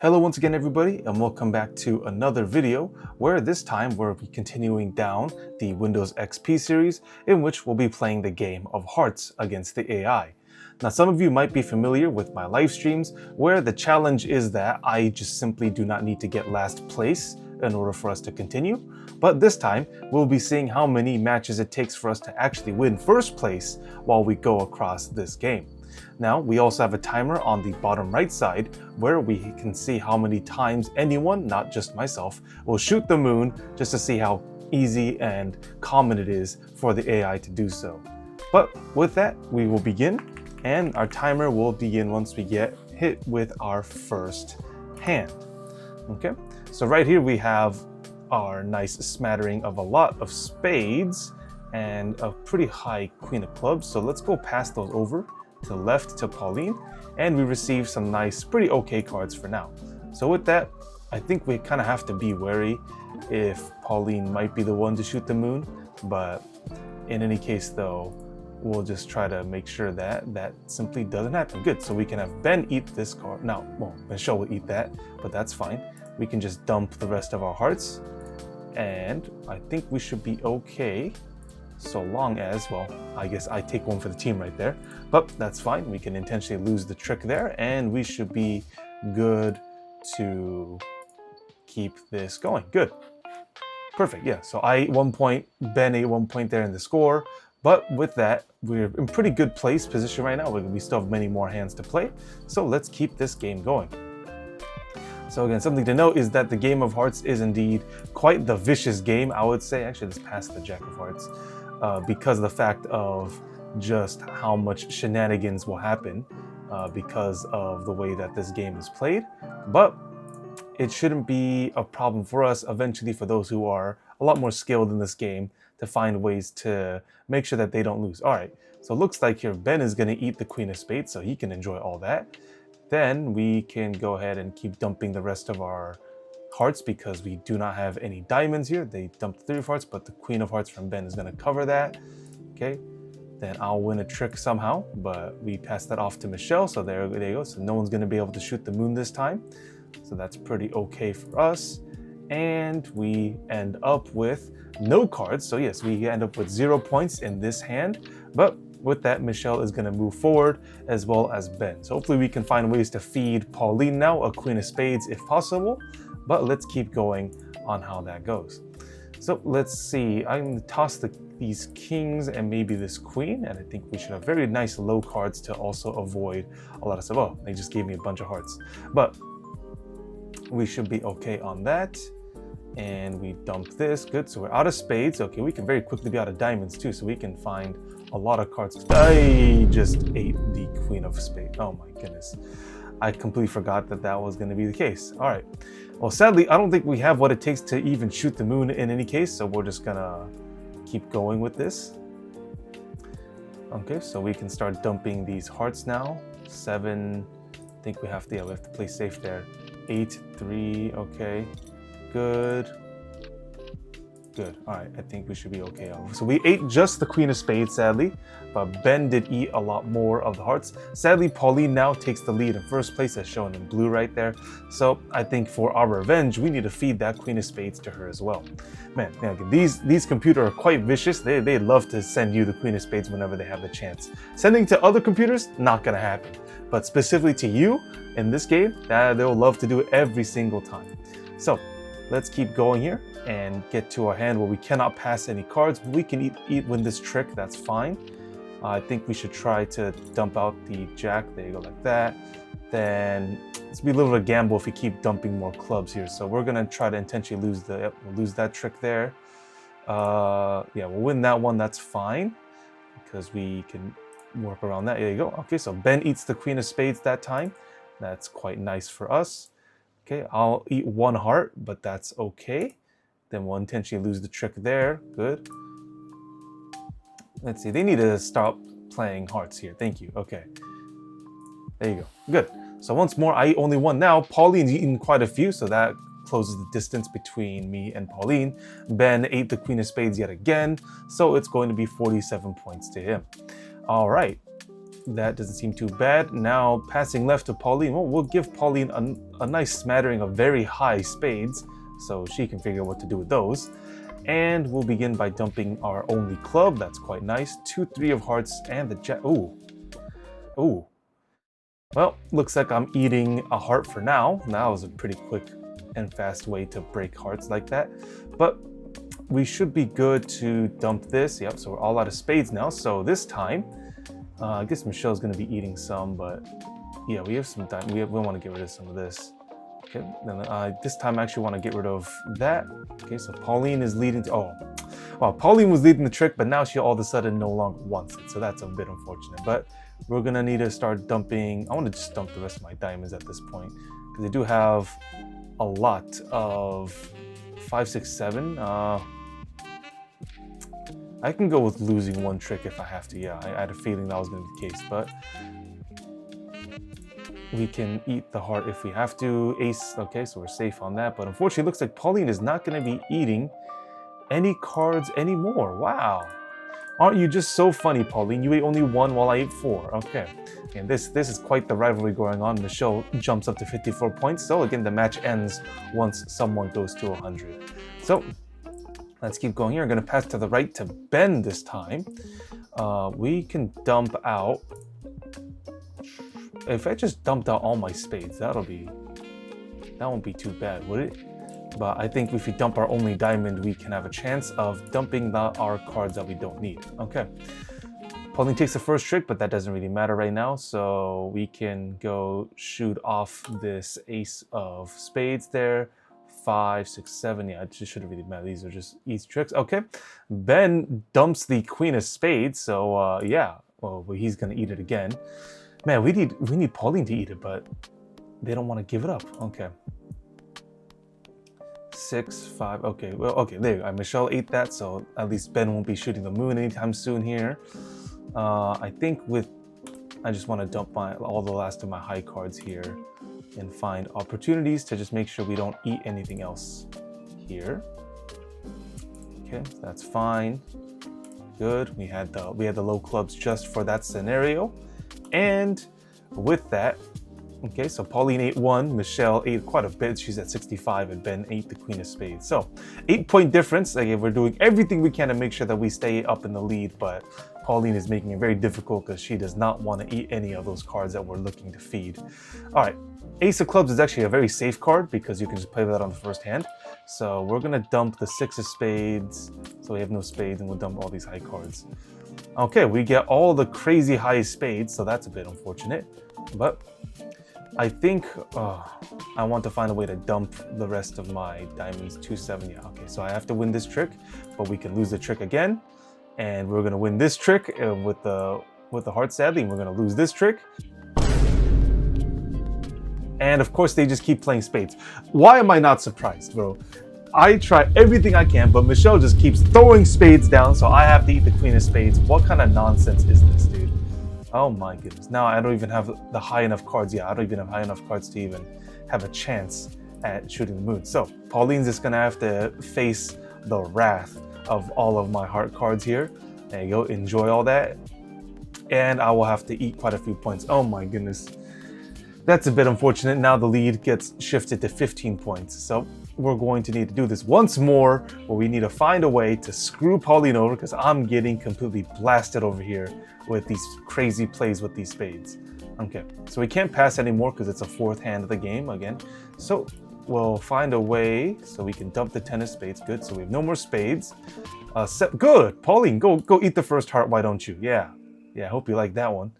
Hello once again everybody, and welcome back to another video where this time we'll be continuing down the Windows XP series in which we'll be playing the game of Hearts against the AI. Now some of you might be familiar with my live streams where the challenge is that I just simply do not need to get last place in order for us to continue, but this time we'll be seeing how many matches it takes for us to actually win first place while we go across this game. Now, we also have a timer on the bottom right side where we can see how many times anyone, not just myself, will shoot the moon just to see how easy and common it is for the AI to do so. But with that, we will begin, and our timer will begin once we get hit with our first hand. Okay, so right here we have our nice smattering of a lot of spades and a pretty high queen of clubs. So let's go past those over to left to Pauline, and we receive some nice, pretty okay cards for now. So with that, I think we kind of have to be wary if Pauline might be the one to shoot the moon, but in any case though, we'll just try to make sure that that simply doesn't happen. Good, so we can have Ben eat this card. Now, well, Michelle will eat that, but that's fine. We can just dump the rest of our hearts, and I think we should be okay. So long as, well, I guess I take one for the team right there, but that's fine. We can intentionally lose the trick there, and we should be good to keep this going. Good. Perfect, yeah. So I ate 1 point, Ben ate 1 point there in the score, but with that, we're in pretty good position right now. We still have many more hands to play, so let's keep this game going. So again, something to note is that the game of Hearts is indeed quite the vicious game, I would say. Actually, let's pass the Jack of Hearts. Because of the fact of just how much shenanigans will happen because of the way that this game is played. But it shouldn't be a problem for us eventually, for those who are a lot more skilled in this game, to find ways to make sure that they don't lose. All right, so it looks like here Ben is going to eat the Queen of Spades, so he can enjoy all that. Then we can go ahead and keep dumping the rest of our hearts because we do not have any diamonds here. They dumped 3 of hearts, but the Queen of Hearts from Ben is going to cover that. Okay, then I'll win a trick somehow, but we pass that off to Michelle, so there you go. So no one's going to be able to shoot the moon this time, so that's pretty okay for us. And we end up with no cards, so yes, we end up with 0 points in this hand, but with that, Michelle is going to move forward as well as Ben. So hopefully we can find ways to feed Pauline now a Queen of Spades if possible. But let's keep going on how that goes. So let's see, I'm going to toss these kings and maybe this queen, and I think we should have very nice low cards to also avoid a lot of stuff. Oh, they just gave me a bunch of hearts. But we should be okay on that. And we dump this, good, so we're out of spades. Okay, we can very quickly be out of diamonds too, so we can find a lot of cards. I just ate the Queen of Spades, oh my goodness. I completely forgot that that was going to be the case. All right. Well, sadly, I don't think we have what it takes to even shoot the moon in any case, so we're just going to keep going with this. Okay, so we can start dumping these hearts now. 7, I think we have to play safe there. 8, 3, okay. Good. Good. All right, I think we should be okay. So we ate just the Queen of Spades, sadly, but Ben did eat a lot more of the hearts. Sadly, Pauline now takes the lead in first place, as shown in blue right there. So I think for our revenge, we need to feed that Queen of Spades to her as well. Man, these computers are quite vicious. They love to send you the Queen of Spades whenever they have the chance. Sending to other computers, not gonna happen. But specifically to you in this game, they'll love to do it every single time. So let's keep going here and get to our hand where we cannot pass any cards. We can win this trick, that's fine. I think we should try to dump out the jack. There you go, like that. Then it's be a little bit of a gamble if we keep dumping more clubs here. So we're gonna try to intentionally we'll lose that trick there. Yeah, we'll win that one, that's fine, because we can work around that. There you go. Okay, so Ben eats the Queen of Spades that time. That's quite nice for us. Okay, I'll eat 1 heart, but that's okay. Then we'll intentionally lose the trick there. Good. Let's see, they need to stop playing hearts here. Thank you. Okay. There you go. Good. So once more, I eat only 1 now. Pauline's eaten quite a few, so that closes the distance between me and Pauline. Ben ate the Queen of Spades yet again, so it's going to be 47 points to him. All right. That doesn't seem too bad. Now passing left to Pauline. Well, we'll give Pauline a nice smattering of very high spades so she can figure out what to do with those. And we'll begin by dumping our only club. That's quite nice. 2, 3 of hearts and the jack. Ooh. Ooh. Well, looks like I'm eating a heart for now. That was a pretty quick and fast way to break hearts like that. But we should be good to dump this. Yep, so we're all out of spades now. So this time, I guess Michelle's going to be eating some, but yeah, we have some time. We want to get rid of some of this. Okay, then this time I actually want to get rid of that. Okay, so Pauline is leading to, oh, well, Pauline was leading the trick, but now she all of a sudden no longer wants it. So that's a bit unfortunate, but we're going to need to start dumping. I want to just dump the rest of my diamonds at this point because they do have a lot of 5, 6, 7. I can go with losing one trick if I have to. Yeah, I had a feeling that was going to be the case, but we can eat the heart if we have to. Ace, okay, so we're safe on that. But unfortunately, it looks like Pauline is not going to be eating any cards anymore. Wow. Aren't you just so funny, Pauline? You ate only 1 while I ate 4. Okay. And this is quite the rivalry going on. Michelle jumps up to 54 points. So again, the match ends once someone goes to 100. So let's keep going here. I'm going to pass to the right to Ben this time. We can dump out. If I just dumped out all my spades, that won't be too bad, would it? But I think if we dump our only diamond, we can have a chance of dumping our cards that we don't need. Okay. Pauline takes the first trick, but that doesn't really matter right now. So we can go shoot off this ace of spades there. 5, 6, 7. Yeah, it shouldn't really matter. These are just easy tricks. Okay. Ben dumps the queen of spades. So yeah, well, he's gonna eat it again. Man, we need Pauline to eat it, but they don't want to give it up. Okay. 6, 5. Okay, well, okay, there you go. Michelle ate that, so at least Ben won't be shooting the moon anytime soon here. I think I just want to dump all the last of my high cards here and find opportunities to just make sure we don't eat anything else here. Okay, that's fine. Good. We had the low clubs just for that scenario. And with that, okay, so Pauline ate 1, Michelle ate quite a bit, she's at 65, and Ben ate the queen of spades. So 8-point difference. Again, we're doing everything we can to make sure that we stay up in the lead, but Pauline is making it very difficult because she does not want to eat any of those cards that we're looking to feed. All right, ace of clubs is actually a very safe card because you can just play that on the first hand. So we're gonna dump the 6 of spades, so we have no spades, and we'll dump all these high cards. Okay, we get all the crazy high spades, so that's a bit unfortunate. But I think I want to find a way to dump the rest of my diamonds. 2, 7. Yeah, okay, so I have to win this trick, but we can lose the trick again. And we're going to win this trick with the heart, sadly, and we're going to lose this trick. And of course, they just keep playing spades. Why am I not surprised, bro? I try everything I can, but Michelle just keeps throwing spades down, so I have to eat the queen of spades. What kind of nonsense is this, dude? Oh my goodness. Now I don't even have the high enough cards. Yeah, I don't even have high enough cards to even have a chance at shooting the moon. So Pauline's just gonna have to face the wrath of all of my heart cards here. There you go, enjoy all that. And I will have to eat quite a few points. Oh my goodness. That's a bit unfortunate. Now the lead gets shifted to 15 points. So we're going to need to do this once more, where we need to find a way to screw Pauline over because I'm getting completely blasted over here with these crazy plays with these spades. Okay, so we can't pass anymore because it's a 4th hand of the game again. So we'll find a way so we can dump the 10 of spades. Good, so we have no more spades. Good, Pauline, go eat the first heart, why don't you? Yeah, I hope you like that one.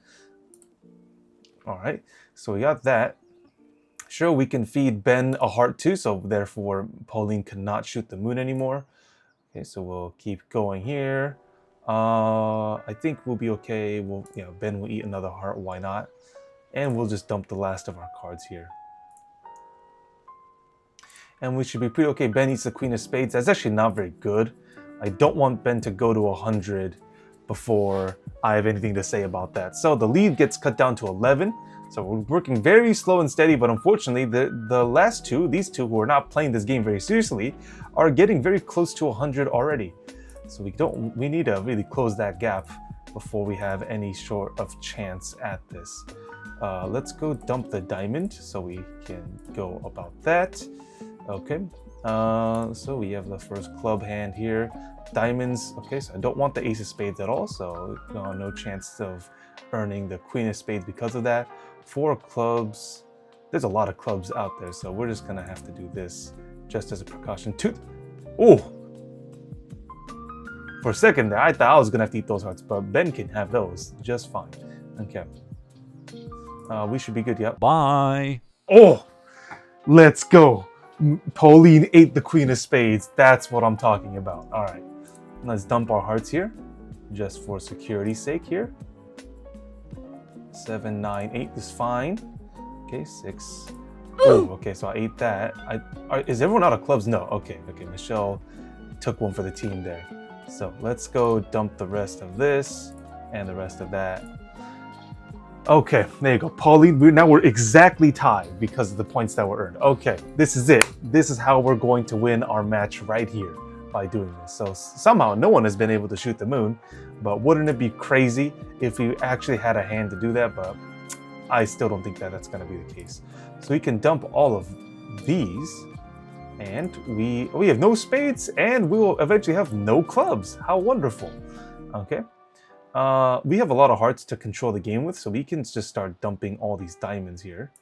All right, so we got that. Sure, we can feed Ben a heart too, so therefore Pauline cannot shoot the moon anymore. Okay, so we'll keep going here. I think we'll be okay. Ben will eat another heart, why not? And we'll just dump the last of our cards here. And we should be pretty okay. Ben eats the queen of spades. That's actually not very good. I don't want Ben to go to 100 before I have anything to say about that. So the lead gets cut down to 11. So we're working very slow and steady, but unfortunately the last two, these two who are not playing this game very seriously, are getting very close to 100 already. So we need to really close that gap before we have any sort of chance at this. Let's go dump the diamond so we can go about that. Okay, so we have the first club hand here. Diamonds, okay, so I don't want the ace of spades at all, so no chance of earning the queen of spades because of that. 4 clubs, there's a lot of clubs out there, so we're just gonna have to do this just as a precaution. Oh! For a second there, I thought I was gonna have to eat those hearts, but Ben can have those just fine. Okay. We should be good, yep. Bye! Oh! Let's go! Pauline ate the queen of spades. That's what I'm talking about. All right. Let's dump our hearts here, just for security's sake here. 7, 9, 8 is fine. Okay, 6. Oh, okay, so I ate that. Is everyone out of clubs? No, okay, Michelle took one for the team there. So let's go dump the rest of this and the rest of that. Okay, there you go. Pauline, now we're exactly tied because of the points that were earned. Okay, this is it. This is how we're going to win our match right here by doing this. So somehow no one has been able to shoot the moon, but wouldn't it be crazy if we actually had a hand to do that? But I still don't think that that's going to be the case. So we can dump all of these, and we have no spades, and we will eventually have no clubs. How wonderful. Okay. We have a lot of hearts to control the game with, so we can just start dumping all these diamonds here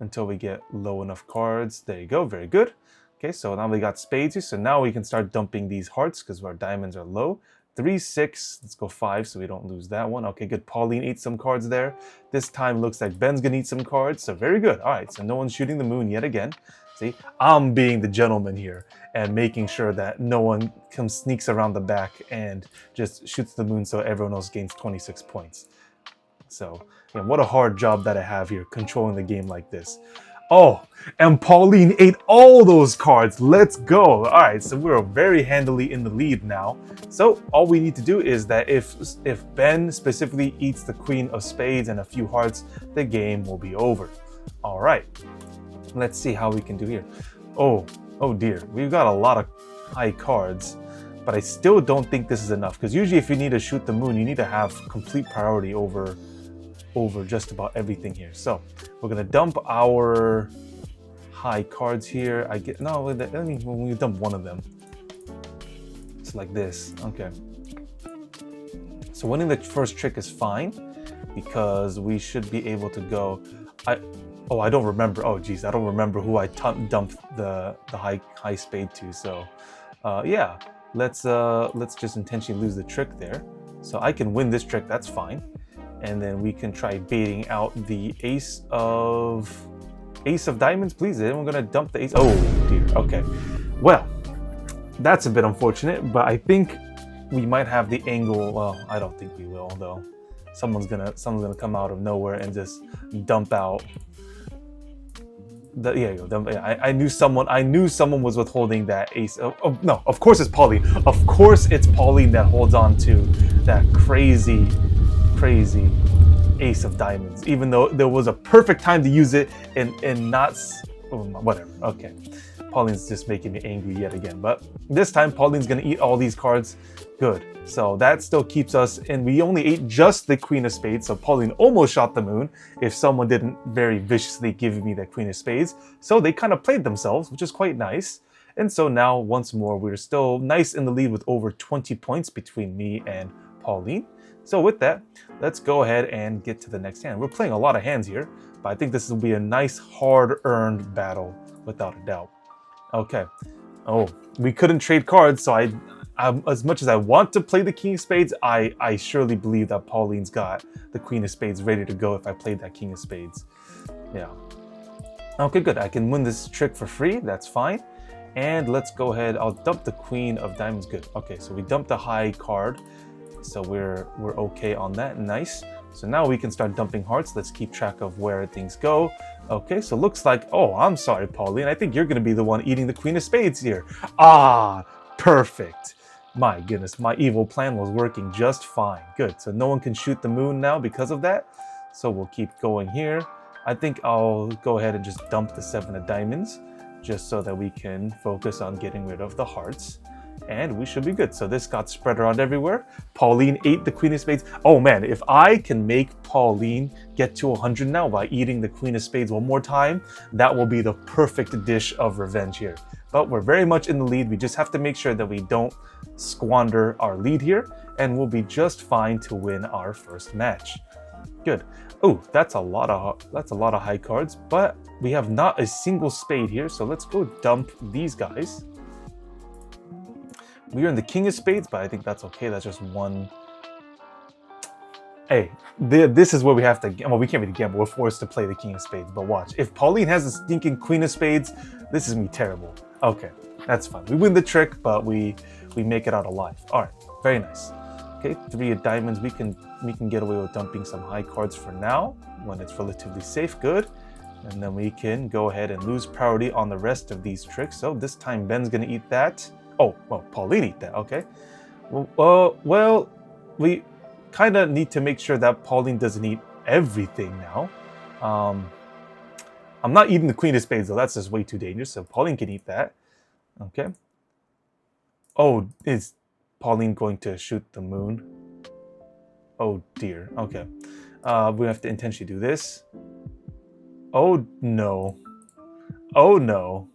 until we get low enough cards. There you go, very good. Okay, so now we got spades here, so now we can start dumping these hearts because our diamonds are low. 3, 6, let's go 5 so we don't lose that one. Okay, good. Pauline ate some cards there. This time looks like Ben's gonna eat some cards, so very good. All right, so no one's shooting the moon yet again. See, I'm being the gentleman here and making sure that no one sneaks around the back and just shoots the moon so everyone else gains 26 points. So, yeah, what a hard job that I have here, controlling the game like this. Oh, and Pauline ate all those cards. Let's go. All right, so we're very handily in the lead now. So all we need to do is that if Ben specifically eats the queen of spades and a few hearts, the game will be over. All right. Let's see how we can do here. Oh dear, we've got a lot of high cards, but I still don't think this is enough, because usually if you need to shoot the moon, you need to have complete priority over just about everything here. So we're gonna dump our high cards here. When we dump one of them, it's like this. Okay. So winning the first trick is fine because we should be able to go. I don't remember. Oh geez, I don't remember who I dumped the high spade to. So yeah, let's just intentionally lose the trick there. So I can win this trick, that's fine. And then we can try baiting out the ace of diamonds, please. Then we're gonna dump the ace. Oh dear. Okay. Well, that's a bit unfortunate, but I think we might have the angle. Well, I don't think we will though. Someone's gonna come out of nowhere and just dump out. I knew someone was withholding that ace. Oh no, of course it's Pauline. Of course it's Pauline that holds on to that crazy ace of diamonds, even though there was a perfect time to use it and not. Whatever. Okay, Pauline's just making me angry yet again. But this time Pauline's gonna eat all these cards. Good. So that still keeps us, and we only ate just the queen of spades, so Pauline almost shot the moon if someone didn't very viciously give me that queen of spades. So they kind of played themselves, which is quite nice. And so now, once more, we're still nice in the lead with over 20 points between me and Pauline. So with that, let's go ahead and get to the next hand. We're playing a lot of hands here, but I think this will be a nice, hard-earned battle, without a doubt. Okay. Oh, we couldn't trade cards, so as much as I want to play the king of spades, I surely believe that Pauline's got the queen of spades ready to go if I played that king of spades. Yeah. Okay, good. I can win this trick for free. That's fine. And let's go ahead. I'll dump the queen of diamonds. Good. Okay, so we dumped the high card. So we're okay on that. Nice. So now we can start dumping hearts. Let's keep track of where things go. Okay, so looks like, oh, I'm sorry, Pauline. I think you're going to be the one eating the queen of spades here. Ah, perfect. My goodness, my evil plan was working just fine. Good, so no one can shoot the moon now because of that. So we'll keep going here. I think I'll go ahead and just dump the 7 of diamonds just so that we can focus on getting rid of the hearts. and we should be good. So this got spread around everywhere. Pauline ate the queen of spades. Oh man, if I can make Pauline get to 100 now by eating the queen of spades one more time, that will be the perfect dish of revenge here. But we're very much in the lead. We just have to make sure that we don't squander our lead here, and we'll be just fine to win our first match. Good. Oh, that's a lot of high cards, but we have not a single spade here, so let's go dump these guys. We are in the king of spades, but I think that's okay. That's just one. Hey, this is where we have to. Well, we can't really gamble. We're forced to play the king of spades. But watch, if Pauline has a stinking queen of spades, this is me terrible. Okay, that's fine. We win the trick, but we make it out alive. All right, very nice. Okay, 3 of diamonds. We can get away with dumping some high cards for now when it's relatively safe. Good. And then we can go ahead and lose priority on the rest of these tricks. So this time Ben's gonna eat that. Oh, well, Pauline eat that. Okay. Well, we kind of need to make sure that Pauline doesn't eat everything now. I'm not eating the queen of spades though. That's just way too dangerous. So Pauline can eat that. Okay. Oh, is Pauline going to shoot the moon? Oh dear. Okay. We have to intentionally do this. Oh no. Oh no.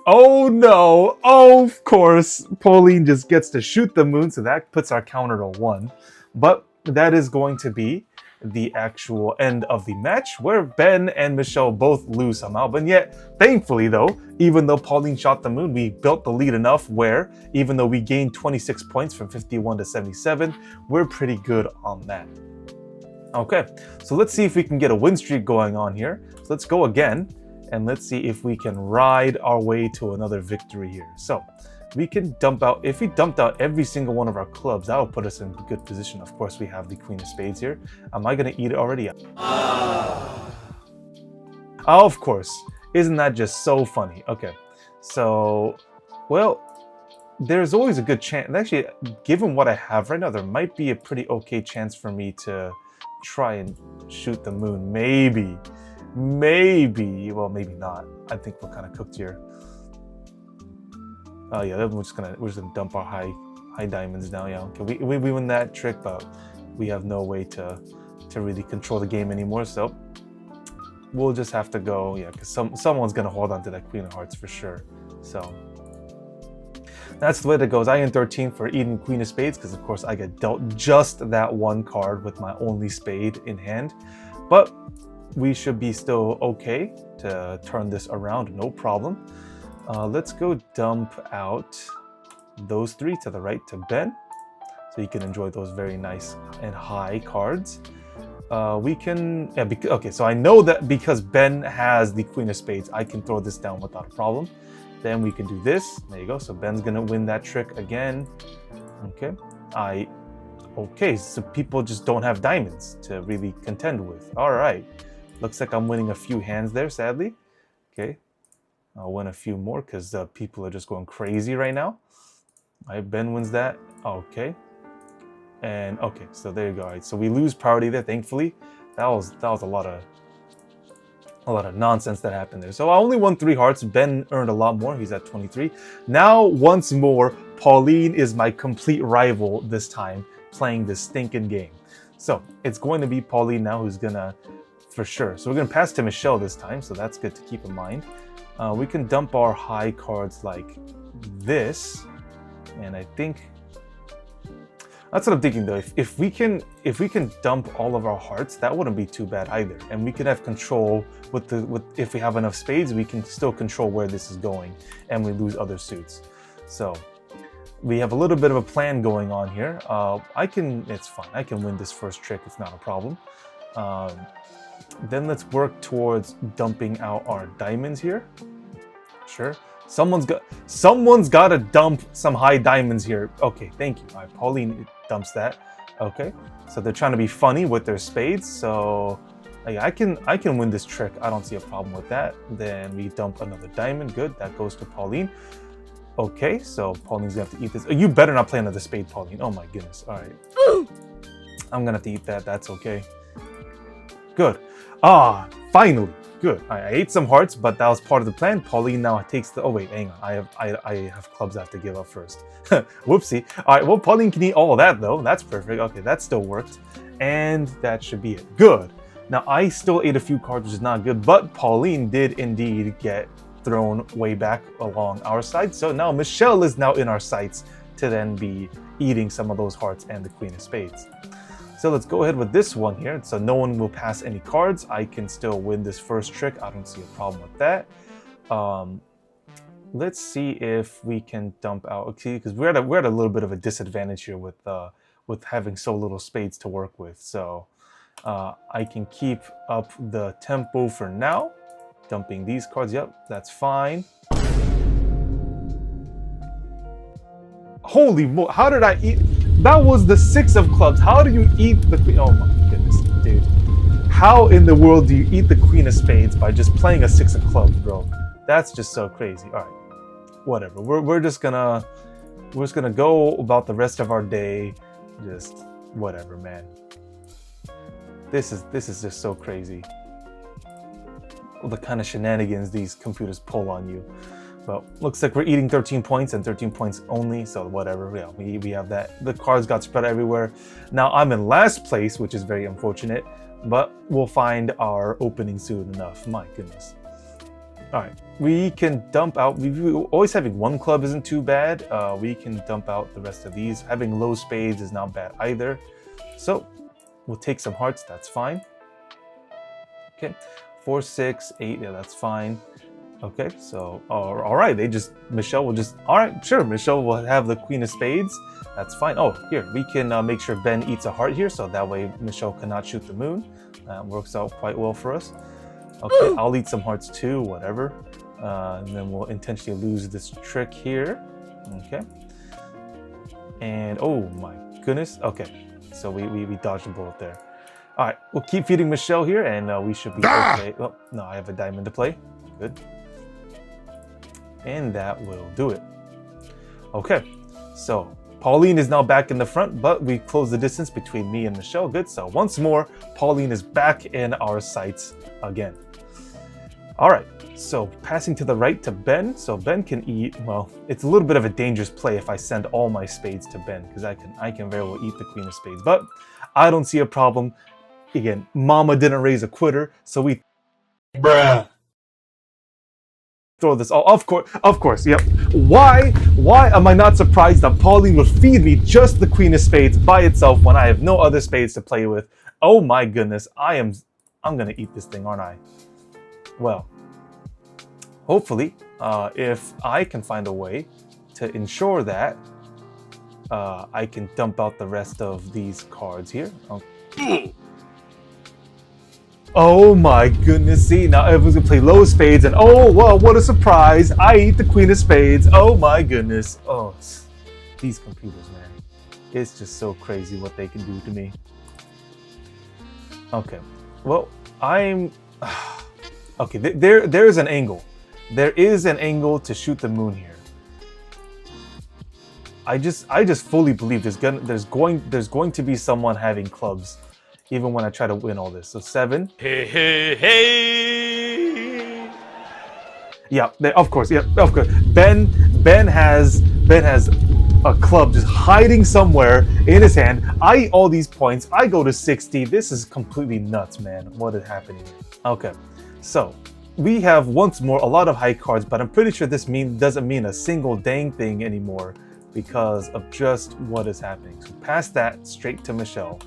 Oh no. Oh, of course. Pauline just gets to shoot the moon, so that puts our counter to 1. But that is going to be the actual end of the match, where Ben and Michelle both lose somehow. But yet, thankfully though, even though Pauline shot the moon, we built the lead enough where, even though we gained 26 points from 51 to 77, we're pretty good on that. Okay, so let's see if we can get a win streak going on here. So let's go again, and let's see if we can ride our way to another victory here. So we can dump out, if we dumped out every single one of our clubs, that will put us in a good position. Of course, we have the queen of spades here. Am I gonna eat it already? Oh, of course. Isn't that just so funny? Okay, so, well, there's always a good chance. Actually, given what I have right now, there might be a pretty okay chance for me to try and shoot the moon. Maybe, well, maybe not. I think we're kind of cooked here. Oh yeah, we're just gonna dump our high diamonds now. Yeah, okay, we win that trick, but we have no way to really control the game anymore. So we'll just have to go, yeah, because someone's gonna hold on to that queen of hearts for sure. So that's the way that goes. I am 13 for eating queen of spades because of course I get dealt just that one card with my only spade in hand, but we should be still okay to turn this around, no problem. Let's go dump out those 3 to the right to Ben, so you can enjoy those very nice and high cards. We can, yeah, okay, so I know that because Ben has the queen of spades, I can throw this down without a problem. Then we can do this. There you go. So Ben's gonna win that trick again. Okay. Okay, so people just don't have diamonds to really contend with. All right. Looks like I'm winning a few hands there, sadly. Okay. I'll win a few more because people are just going crazy right now. All right, Ben wins that. Okay. And okay, so there you go. All right, so we lose priority there, thankfully. That was a lot of nonsense that happened there. So I only won 3 hearts. Ben earned a lot more. He's at 23. Now, once more, Pauline is my complete rival this time, playing this stinking game. So it's going to be Pauline now who's gonna, for sure. So we're gonna pass to Michelle this time, so that's good to keep in mind. We can dump our high cards like this, and I think that's what I'm thinking though. If we can dump all of our hearts, that wouldn't be too bad either. And we can have control with if we have enough spades, we can still control where this is going, and we lose other suits. So we have a little bit of a plan going on here. It's fine. I can win this first trick. It's not a problem. Then let's work towards dumping out our diamonds here. Sure. Someone's got to dump some high diamonds here. Okay, thank you. All right, Pauline dumps that. Okay, so they're trying to be funny with their spades. So I can win this trick. I don't see a problem with that. Then we dump another diamond. Good, that goes to Pauline. Okay, so Pauline's gonna have to eat this. You better not play another spade, Pauline. Oh my goodness. All right, I'm gonna have to eat that. That's okay. Good. Finally. good. I ate some hearts, but that was part of the plan. Pauline now takes the. Oh wait, hang on. I have clubs I have to give up first. Whoopsie. All right. Well, Pauline can eat all of that though. That's perfect. Okay, that still worked, and that should be it. Good. Now I still ate a few cards, which is not good, but Pauline did indeed get thrown way back along our side. So now Michelle is now in our sights to then be eating some of those hearts and the Queen of Spades. So let's go ahead with this one here. So no one will pass any cards. I can still win this first trick. I don't see a problem with that. Let's see if we can dump out. Okay, because we're at a little bit of a disadvantage here with having so little spades to work with. So I can keep up the tempo for now. Dumping these cards. Yep, that's fine. Holy mo! How did I eat? That was the 6 of clubs. How do you eat the queen? Oh my goodness, dude! How in the world do you eat the Queen of Spades by just playing a 6 of clubs, bro? That's just so crazy. All right, whatever. We're just gonna go about the rest of our day, just whatever, man. This is just so crazy. The kind of shenanigans these computers pull on you. Well, looks like we're eating 13 points and 13 points only, so whatever. Yeah, we have that. The cards got spread everywhere. Now I'm in last place, which is very unfortunate, but we'll find our opening soon enough. My goodness. All right, we can dump out. Always having one club isn't too bad. We can dump out the rest of these. Having low spades is not bad either. So we'll take some hearts. That's fine. Okay. 4, 6, 8, yeah, that's fine. Okay, so, all right, Michelle will just, all right, sure, Michelle will have the Queen of Spades. That's fine. Oh, here, we can make sure Ben eats a heart here, so that way Michelle cannot shoot the moon. That works out quite well for us. Okay, I'll eat some hearts too, whatever. And then we'll intentionally lose this trick here. Okay. And, oh my goodness, okay. So we dodged a bullet there. All right, we'll keep feeding Michelle here, and we should be okay. Oh, no, I have a diamond to play. Good. And that will do it. Okay, so Pauline is now back in the front, but we closed the distance between me and Michelle. Good, so once more, Pauline is back in our sights again. All right, so passing to the right to Ben. So Ben can eat, well, it's a little bit of a dangerous play if I send all my spades to Ben, because I can very well eat the Queen of Spades, but I don't see a problem. Again, Mama didn't raise a quitter, so we throw this all. Of course, yep. Why am I not surprised that Pauline would feed me just the Queen of Spades by itself when I have no other spades to play with? Oh my goodness, I'm gonna eat this thing, aren't I? Well, hopefully, if I can find a way to ensure that I can dump out the rest of these cards here. Okay. Oh my goodness, see, now everyone's gonna play low spades, and oh, well, what a surprise, I eat the Queen of Spades. Oh my goodness. Oh, these computers, man. It's just so crazy what they can do to me. Okay, well, okay, there's an angle. There is an angle to shoot the moon here. I just fully believe there's going to be someone having clubs, even when I try to win all this. So 7. Hey, hey, hey. Yeah, of course. Ben has a club just hiding somewhere in his hand. I eat all these points. I go to 60. This is completely nuts, man. What is happening here? Okay, so we have once more a lot of high cards, but I'm pretty sure this doesn't mean a single dang thing anymore because of just what is happening. So pass that straight to Michelle.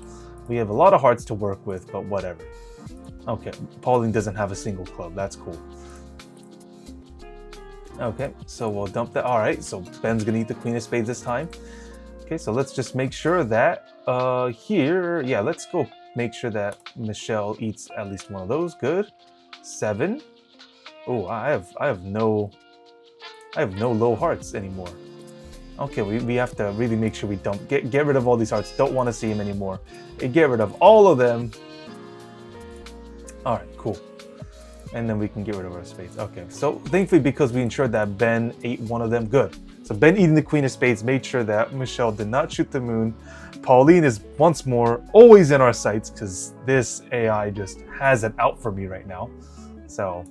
We have a lot of hearts to work with, but whatever. Okay, Pauline doesn't have a single club. That's cool. Okay, so we'll dump that. All right, so Ben's gonna eat the Queen of Spades this time. Okay, so let's just make sure that here, yeah, let's go make sure that Michelle eats at least one of those. Good. 7. Oh, I have no low hearts anymore. Okay, we have to really make sure we don't get rid of all these hearts. Don't want to see them anymore. Get rid of all of them. All right, cool. And then we can get rid of our spades. Okay, so thankfully, because we ensured that Ben ate one of them, good. So Ben eating the Queen of Spades made sure that Michelle did not shoot the moon. Pauline is once more always in our sights because this AI just has it out for me right now. So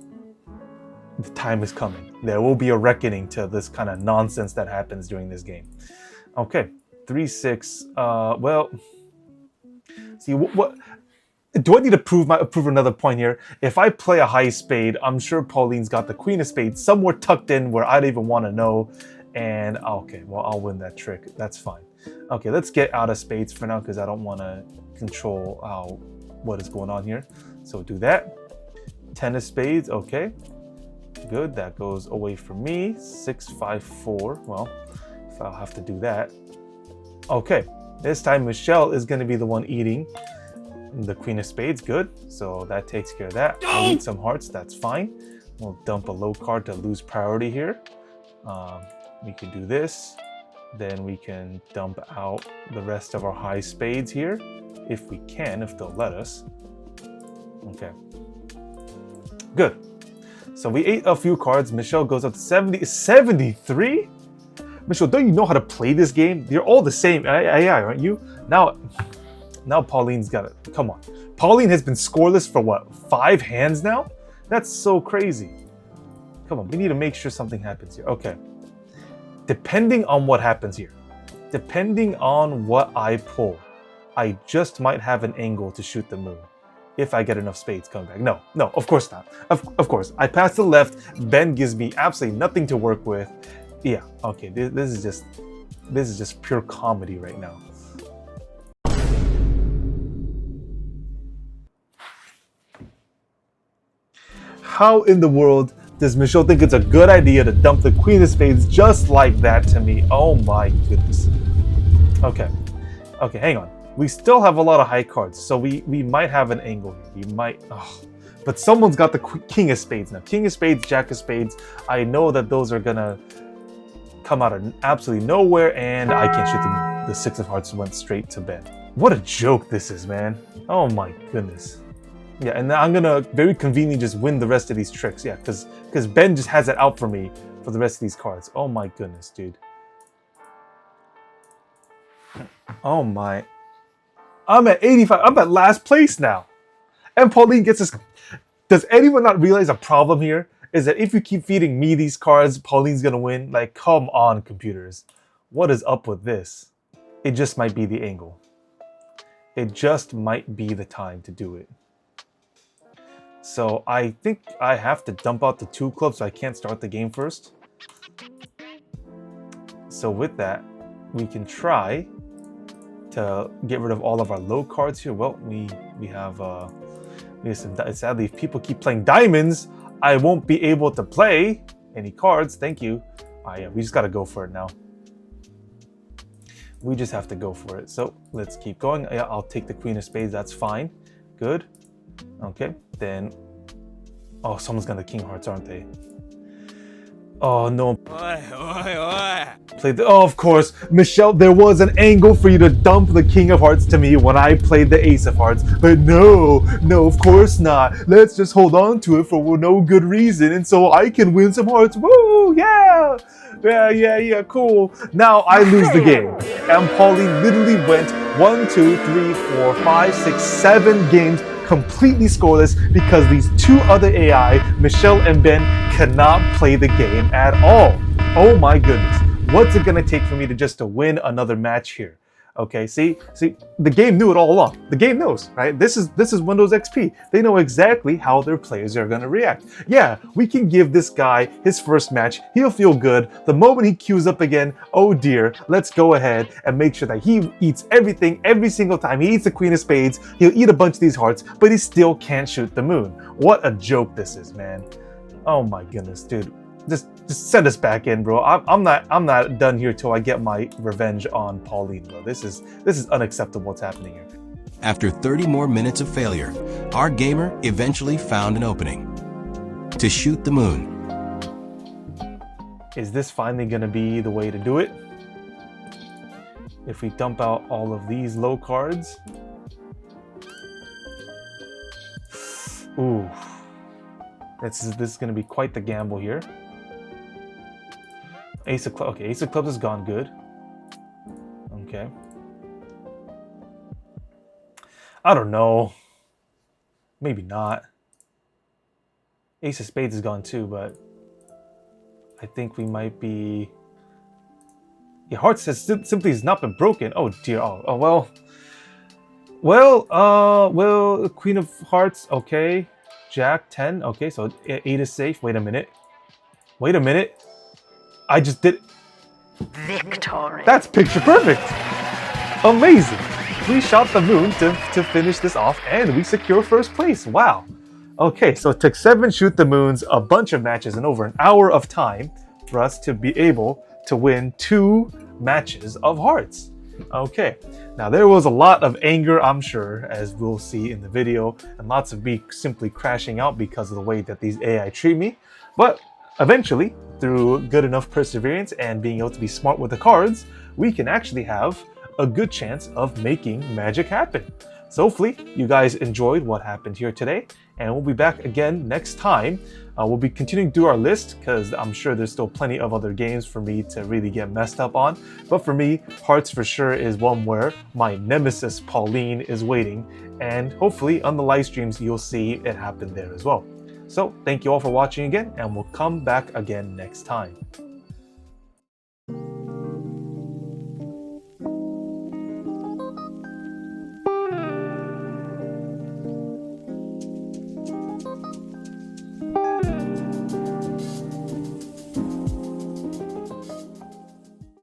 the time is coming. There will be a reckoning to this kind of nonsense that happens during this game. Okay, 3-6. Well, see what do I need to prove another point here? If I play a high spade, I'm sure Pauline's got the queen of spades somewhere tucked in where I don't even want to know. And okay, well, I'll win that trick. That's fine. Okay, let's get out of spades for now because I don't want to control what is going on here. So do that. 10 of spades. Okay, good. That goes away from me. 6, 5, 4. Well, if I'll have to do that. Okay, this time Michelle is going to be the one eating the queen of spades. Good, so that takes care of that. I'll eat some hearts, that's fine. We'll dump a low card to lose priority here. We can do this, then we can dump out the rest of our high spades here if we can, if they'll let us. Okay, good. So we ate a few cards. Michelle goes up to 73. Michelle, don't you know how to play this game? You're all the same, yeah, aren't you? Now Pauline's got it. Come on. Pauline has been scoreless for what, 5 hands now? That's so crazy. Come on, we need to make sure something happens here. Okay. Depending on what happens here, depending on what I pull, I just might have an angle to shoot the moon. If I get enough spades coming back. No, of course not. Of course. I pass to the left. Ben gives me absolutely nothing to work with. Yeah, okay. This is just pure comedy right now. How in the world does Michelle think it's a good idea to dump the queen of spades just like that to me? Oh my goodness. Okay, hang on. We still have a lot of high cards, so we might have an angle here. We might, but someone's got the king of spades now. King of spades, jack of spades. I know that those are gonna come out of absolutely nowhere, and I can't shoot them. The 6 of hearts went straight to Ben. What a joke this is, man. Oh my goodness. Yeah, and I'm gonna very conveniently just win the rest of these tricks. Yeah, because Ben just has it out for me for the rest of these cards. Oh my goodness, dude. Oh my. I'm at 85. I'm at last place now. And Pauline gets this. Does anyone not realize a problem here? Is that if you keep feeding me these cards, Pauline's gonna win? Like, come on, computers. What is up with this? It just might be the angle. It just might be the time to do it. So I think I have to dump out the 2 clubs so I can't start the game first. So with that, we can try to get rid of all of our low cards here. Well, we have some, sadly, if people keep playing diamonds, I won't be able to play any cards. Thank you. Yeah, we just got to go for it now. We just have to go for it. So let's keep going. Yeah, I'll take the queen of spades. That's fine. Good. Okay, then. Oh, someone's got the king of hearts, aren't they? Oh no. Oh, of course, Michelle, there was an angle for you to dump the king of hearts to me when I played the ace of hearts. But no, of course not. Let's just hold on to it for no good reason, and so I can win some hearts. Woo, yeah. Yeah, cool. Now I lose the game. And Pauline literally went 1, 2, 3, 4, 5, 6, 7 games completely scoreless because these 2 other AI, Michelle and Ben, cannot play the game at all. Oh my goodness. What's it gonna take for me to win another match here? Okay, see, the game knew it all along. The game knows, right? This is Windows XP. They know exactly how their players are gonna react. Yeah, we can give this guy his first match. He'll feel good. The moment he queues up again, oh dear, let's go ahead and make sure that he eats everything every single time. He eats the queen of spades. He'll eat a bunch of these hearts, but he still can't shoot the moon. What a joke this is, man. Oh my goodness, dude. Just send us back in, bro. I'm not done here till I get my revenge on Pauline, bro. This is unacceptable what's happening here. After 30 more minutes of failure, our gamer eventually found an opening to shoot the moon. Is this finally gonna be the way to do it? If we dump out all of these low cards. Ooh. This is gonna be quite the gamble here. Ace of clubs. Okay, ace of clubs has gone good. Okay. I don't know. Maybe not. Ace of Spades is gone too, but I think we might be... Yeah, Hearts has simply has not been broken. Oh dear. Oh well. Well, Queen of Hearts, okay. Jack, 10, okay, so 8 is safe. Wait a minute. I just did... Victory. That's picture perfect! Amazing! We shot the moon to finish this off, and we secure first place. Wow. Okay, so it took 7 shoot the moons, a bunch of matches, and over an hour of time for us to be able to win 2 matches of Hearts. Okay, now there was a lot of anger, I'm sure, as we'll see in the video, and lots of me simply crashing out because of the way that these AI treat me. But eventually, through good enough perseverance and being able to be smart with the cards, we can actually have a good chance of making magic happen. So hopefully you guys enjoyed what happened here today, and we'll be back again next time. We'll be continuing to do our list because I'm sure there's still plenty of other games for me to really get messed up on. But for me, Hearts for sure is one where my nemesis Pauline is waiting, and hopefully on the live streams you'll see it happen there as well. So thank you all for watching again, and we'll come back again next time.